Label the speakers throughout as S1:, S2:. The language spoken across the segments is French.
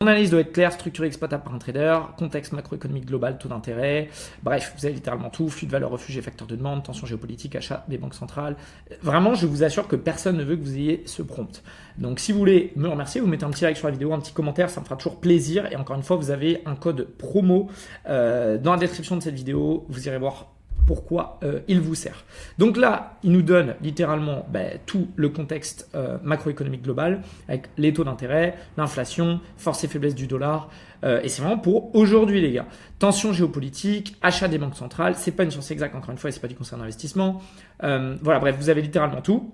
S1: Mon analyse doit être claire, structurée, exploitable par un trader, contexte macroéconomique global, taux d'intérêt, bref, vous avez littéralement tout, flux de valeur, refuge et facteurs de demande, tension géopolitique, achat des banques centrales. Vraiment, je vous assure que personne ne veut que vous ayez ce prompt. Donc si vous voulez me remercier, vous mettez un petit like sur la vidéo, un petit commentaire, ça me fera toujours plaisir. Et encore une fois, vous avez un code promo dans la description de cette vidéo, vous irez voir pourquoi il vous sert. Donc là, il nous donne littéralement tout le contexte macroéconomique global avec les taux d'intérêt, l'inflation, force et faiblesse du dollar. Et c'est vraiment pour aujourd'hui, les gars. Tension géopolitique, achat des banques centrales. C'est pas une science exacte, encore une fois, et c'est pas du conseil d'investissement. Voilà, bref, vous avez littéralement tout.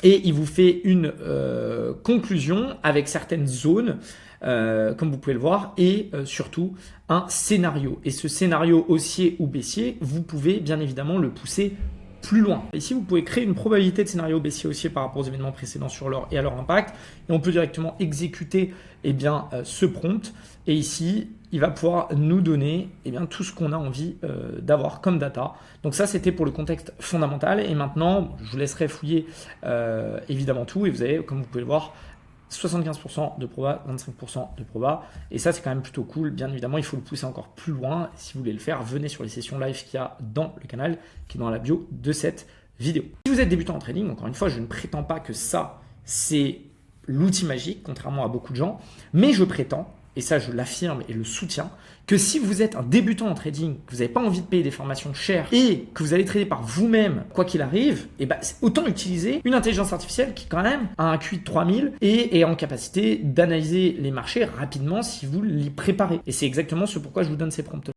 S1: Et il vous fait une conclusion avec certaines zones, comme vous pouvez le voir, et surtout un scénario. Et ce scénario haussier ou baissier, vous pouvez bien évidemment le pousser plus loin. Ici, vous pouvez créer une probabilité de scénario baissier-haussier par rapport aux événements précédents sur l'or et à leur impact. Et on peut directement exécuter ce prompt. Et ici, il va pouvoir nous donner tout ce qu'on a envie d'avoir comme data. Donc ça, c'était pour le contexte fondamental. Et maintenant, je vous laisserai fouiller évidemment tout. Et vous avez, comme vous pouvez le voir, 75% de proba, 25% de proba. Et ça, c'est quand même plutôt cool. Bien évidemment, il faut le pousser encore plus loin. Si vous voulez le faire, venez sur les sessions live qu'il y a dans le canal, qui est dans la bio de cette vidéo. Si vous êtes débutant en trading, encore une fois, je ne prétends pas que ça, c'est l'outil magique, contrairement à beaucoup de gens. Mais je prétends, et ça je l'affirme et le soutiens, que si vous êtes un débutant en trading, que vous n'avez pas envie de payer des formations chères et que vous allez trader par vous-même, quoi qu'il arrive, autant utiliser une intelligence artificielle qui quand même a un QI de 3000 et est en capacité d'analyser les marchés rapidement si vous l'y préparez. Et c'est exactement ce pourquoi je vous donne ces prompts.